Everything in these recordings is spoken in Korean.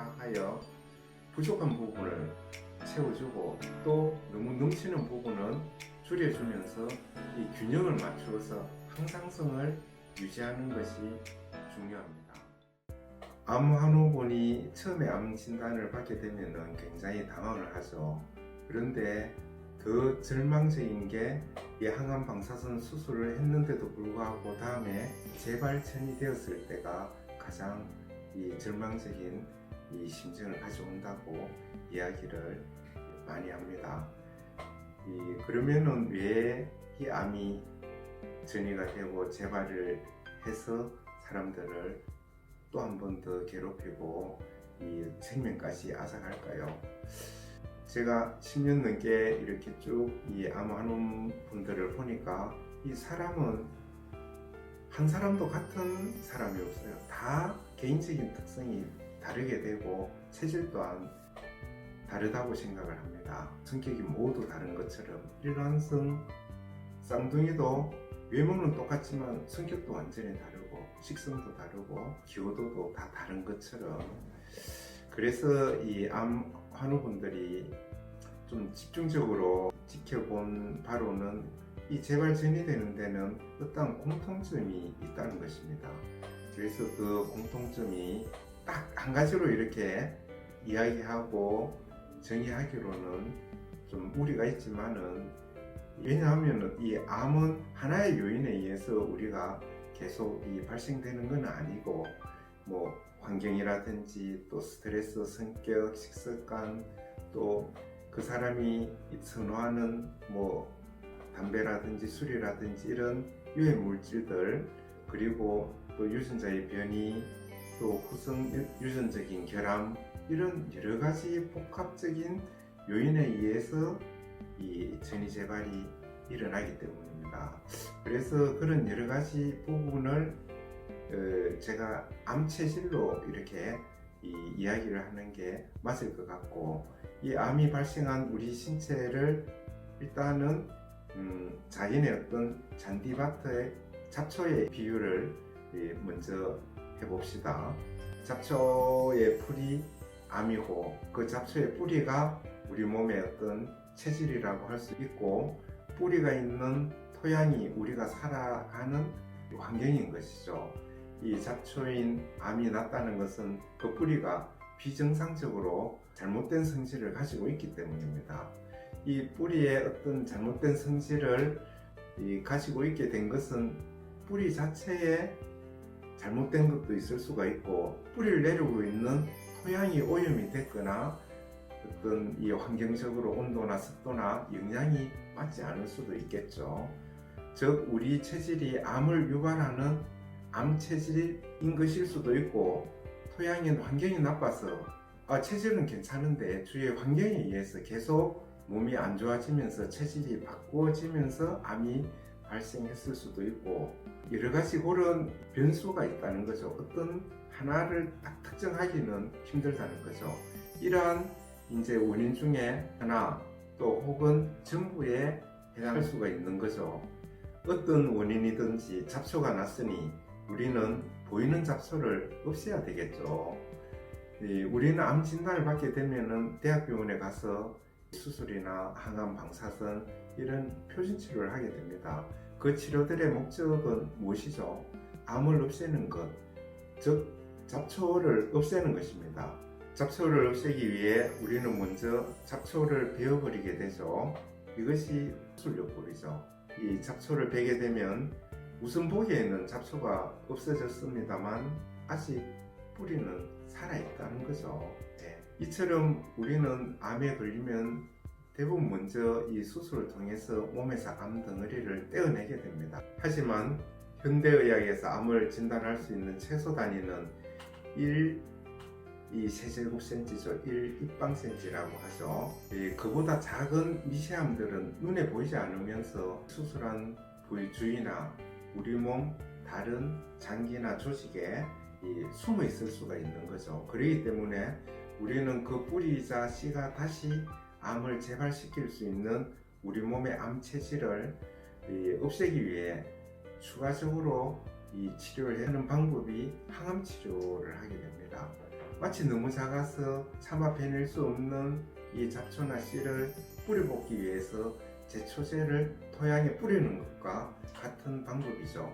파악하여 부족한 부분을 채워주고 또 너무 넘치는 부분은 줄여주면서 이 균형을 맞추어서 항상성을 유지하는 것이 중요합니다. 암 환우분이 처음에 암 진단을 받게 되면 굉장히 당황을 하죠. 그런데 더 절망적인 게 이 항암 방사선 수술을 했는데도 불구하고 다음에 재발전이 되었을 때가 가장 이 절망적인 이 심정을 가져온다고 이야기를 많이 합니다. 그러면은 왜 이 암이 전이가 되고 재발을 해서 사람들을 또 한 번 더 괴롭히고 이 생명까지 앗아갈까요? 제가 10년 넘게 이렇게 쭉 이 암환원 분들을 보니까 이 사람은 한 사람도 같은 사람이 없어요. 다 개인적인 특성이 다르게 되고 체질 또한 다르다고 생각을 합니다. 성격이 모두 다른 것처럼 일란성 쌍둥이도 외모는 똑같지만 성격도 완전히 다르고 식성도 다르고 기호도도 다 다른 것처럼, 그래서 이 암 환우분들이 좀 집중적으로 지켜본 바로는 이 재발 전이되는 데는 어떤 공통점이 있다는 것입니다. 그래서 그 공통점이 딱 한 가지로 이렇게 이야기하고 정의하기로는 좀 무리가 있지만은, 왜냐하면 이 암은 하나의 요인에 의해서 우리가 계속 이 발생되는 건 아니고, 뭐 환경이라든지 또 스트레스, 성격, 식습관, 또 그 사람이 선호하는 뭐 담배라든지 술이라든지 이런 유해 물질들, 그리고 또 유전자의 변이, 또 후성 유전적인 결함, 이런 여러 가지 복합적인 요인에 의해서 이 전이재발이 일어나기 때문입니다. 그래서 그런 여러 가지 부분을 제가 암체질로 이렇게 이야기를 하는 게 맞을 것 같고, 이 암이 발생한 우리 신체를 일단은 자연의 어떤 잔디밭의 잡초의 비유를 먼저 해봅시다. 잡초의 풀이 암이고, 그 잡초의 뿌리가 우리 몸의 어떤 체질이라고 할 수 있고, 뿌리가 있는 토양이 우리가 살아가는 환경인 것이죠. 이 잡초인 암이 났다는 것은 그 뿌리가 비정상적으로 잘못된 성질을 가지고 있기 때문입니다. 이 뿌리의 어떤 잘못된 성질을 가지고 있게 된 것은 뿌리 자체에 잘못된 것도 있을 수가 있고, 뿌리를 내리고 있는 토양이 오염이 됐거나 어떤 이 환경적으로 온도나 습도나 영향이 맞지 않을 수도 있겠죠. 즉 우리 체질이 암을 유발하는 암 체질인 것일 수도 있고, 토양의 환경이 나빠서 체질은 괜찮은데 주위의 환경에 의해서 계속 몸이 안 좋아지면서 체질이 바꾸어지면서 암이 발생했을 수도 있고, 여러 가지 그런 변수가 있다는 거죠. 어떤 하나를 딱 특정하기는 힘들다는 거죠. 이러한 이제 원인 중에 하나 또 혹은 전부에 해당할 수가 있는 거죠. 어떤 원인이든지 잡초가 났으니 우리는 보이는 잡초를 없애야 되겠죠. 우리는 암 진단을 받게 되면은 대학병원에 가서 수술이나 항암 방사선 이런 표준 치료를 하게 됩니다. 그 치료들의 목적은 무엇이죠? 암을 없애는 것, 즉 잡초를 없애는 것입니다. 잡초를 없애기 위해 우리는 먼저 잡초를 베어버리게 되죠. 이것이 수술요법이죠. 이 잡초를 베게 되면 우선 보기에는 잡초가 없어졌습니다만 아직 뿌리는 살아있다는 거죠. 이처럼 우리는 암에 걸리면 대부분 먼저 이 수술을 통해서 몸에서 암 덩어리를 떼어내게 됩니다. 하지만 현대의학에서 암을 진단할 수 있는 최소 단위는 1세제곱센티죠. 1입방센티라고 하죠. 그보다 작은 미세암들은 눈에 보이지 않으면서 수술한 부위 주위나 우리 몸 다른 장기나 조직에 숨어 있을 수가 있는 거죠. 그렇기 때문에 우리는 그 뿌리이자 씨가 다시 암을 재발시킬 수 있는 우리 몸의 암 체질을 없애기 위해 추가적으로 이 치료를 하는 방법이 항암 치료를 하게 됩니다. 마치 너무 작아서 차마 베낼 수 없는 이 잡초나 씨를 뿌려볶기 위해서 제초제를 토양에 뿌리는 것과 같은 방법이죠.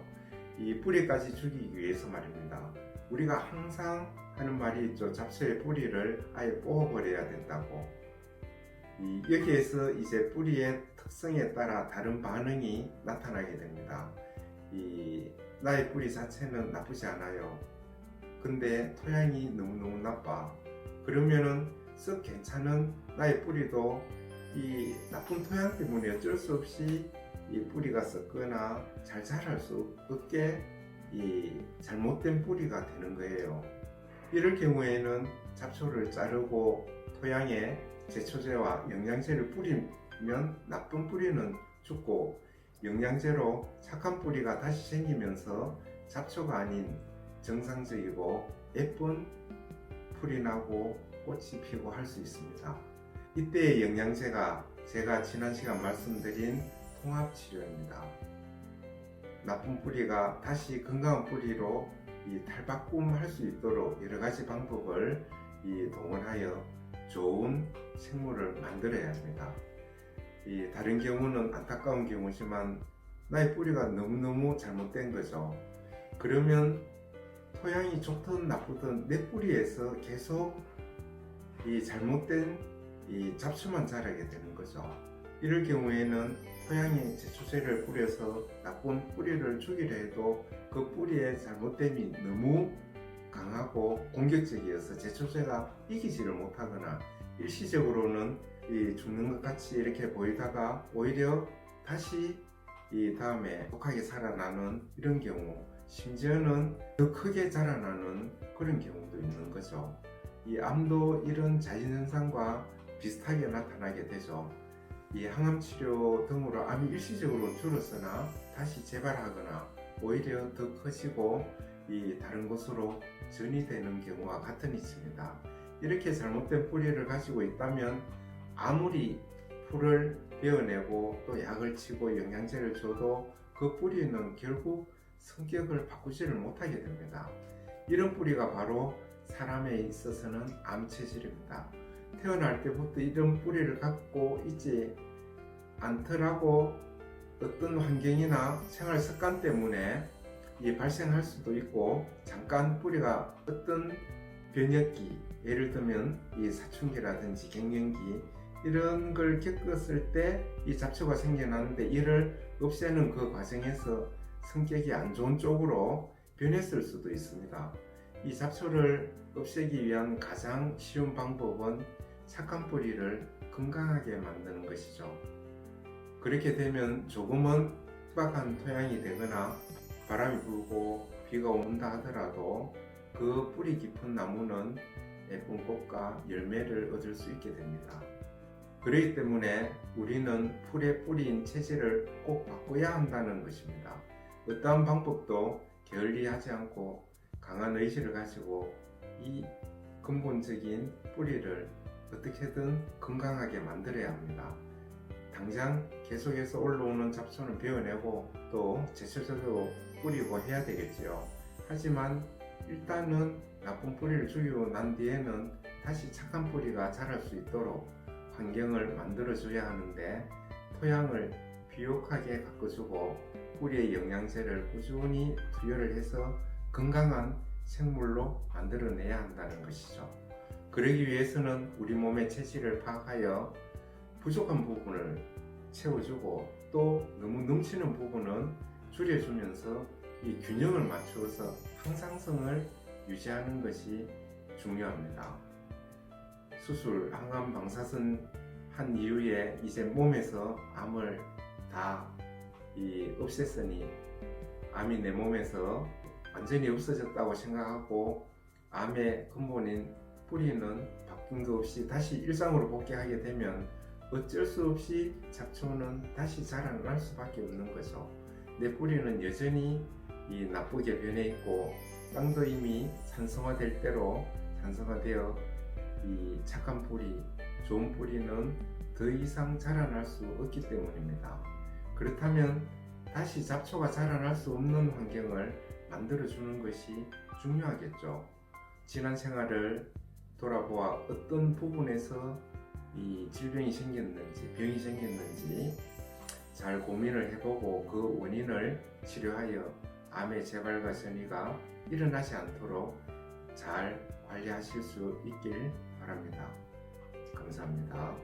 이 뿌리까지 죽이기 위해서 말입니다. 우리가 항상 하는 말이 있죠. 잡초의 뿌리를 아예 뽑아버려야 된다고. 여기에서 이제 뿌리의 특성에 따라 다른 반응이 나타나게 됩니다. 나의 뿌리 자체는 나쁘지 않아요. 근데 토양이 너무너무 나빠. 그러면은 썩 괜찮은 나의 뿌리도 이 나쁜 토양 때문에 어쩔 수 없이 이 뿌리가 썩거나 잘 자랄 수 없게 이 잘못된 뿌리가 되는 거예요. 이럴 경우에는 잡초를 자르고 토양에 제초제와 영양제를 뿌리면 나쁜 뿌리는 죽고 영양제로 착한 뿌리가 다시 생기면서 잡초가 아닌 정상적이고 예쁜 풀이 나고 꽃이 피고 할 수 있습니다. 이때의 영양제가 제가 지난 시간 말씀드린 통합치료입니다. 나쁜 뿌리가 다시 건강한 뿌리로 탈바꿈할 수 있도록 여러가지 방법을 동원하여 좋은 생물을 만들어야 합니다. 다른 경우는 안타까운 경우지만 나의 뿌리가 너무너무 잘못된 거죠. 그러면 토양이 좋든 나쁘든 내 뿌리에서 계속 잘못된 잡초만 자라게 되는 거죠. 이럴 경우에는 토양에 제초제를 뿌려서 나쁜 뿌리를 죽이려 해도 그 뿌리의 잘못됨이 너무 강하고 공격적이어서 제초제가 이기지를 못하거나 일시적으로는 죽는 것 같이 이렇게 보이다가 오히려 다시 다음에 독하게 살아나는 이런 경우, 심지어는 더 크게 자라나는 그런 경우도 있는 거죠. 암도 이런 자연현상과 비슷하게 나타나게 되죠. 항암치료 등으로 암이 일시적으로 줄었으나 다시 재발하거나 오히려 더 커지고 다른 곳으로 전이되는 경우와 같은 이치입니다. 이렇게 잘못된 뿌리를 가지고 있다면 아무리 풀을 베어내고 또 약을 치고 영양제를 줘도 그 뿌리는 결국 성격을 바꾸지를 못하게 됩니다. 이런 뿌리가 바로 사람에 있어서는 암체질입니다. 태어날 때부터 이런 뿌리를 갖고 있지 않더라도 어떤 환경이나 생활 습관 때문에 발생할 수도 있고, 잠깐 뿌리가 어떤 변역기, 예를 들면 사춘기라든지 갱년기 이런 걸 겪었을 때 잡초가 생겨나는데 이를 없애는 그 과정에서 성격이 안 좋은 쪽으로 변했을 수도 있습니다. 잡초를 없애기 위한 가장 쉬운 방법은 착한 뿌리를 건강하게 만드는 것이죠. 그렇게 되면 조금은 투박한 토양이 되거나 바람이 불고 비가 온다 하더라도 그 뿌리 깊은 나무는 예쁜 꽃과 열매를 얻을 수 있게 됩니다. 그렇기 때문에 우리는 풀의 뿌리인 체질을 꼭 바꿔야 한다는 것입니다. 어떠한 방법도 게을리하지 않고 강한 의지를 가지고 이 근본적인 뿌리를 어떻게든 건강하게 만들어야 합니다. 당장 계속해서 올라오는 잡초는 베어내고 또 제초제도 뿌리고 해야 되겠지요. 하지만 일단은 나쁜 뿌리를 죽이고 난 뒤에는 다시 착한 뿌리가 자랄 수 있도록 환경을 만들어줘야 하는데, 토양을 비옥하게 가꿔주고 뿌리의 영양제를 꾸준히 투여를 해서 건강한 생물로 만들어내야 한다는 것이죠. 그러기 위해서는 우리 몸의 체질을 파악하여 부족한 부분을 채워주고 또 너무 넘치는 부분은 줄여주면서 이 균형을 맞추어서 항상성을 유지하는 것이 중요합니다. 수술, 항암, 방사선 한 이후에 이제 몸에서 암을 다 없앴으니 암이 내 몸에서 완전히 없어졌다고 생각하고 암의 근본인 뿌리는 바뀐 것 없이 다시 일상으로 복귀하게 되면 어쩔 수 없이 잡초는 다시 자라날 수밖에 없는 거죠. 내 뿌리는 여전히 나쁘게 변해 있고 땅도 이미 산성화될 대로 산성화되어 착한 뿌리, 좋은 뿌리는 더 이상 자라날 수 없기 때문입니다. 그렇다면 다시 잡초가 자라날 수 없는 환경을 만들어주는 것이 중요하겠죠. 지난 생활을 돌아보아 어떤 부분에서 이 질병이 생겼는지, 병이 생겼는지 잘 고민을 해보고 그 원인을 치료하여 암의 재발과 전이가 일어나지 않도록 잘 관리하실 수 있길 바랍니다. 감사합니다.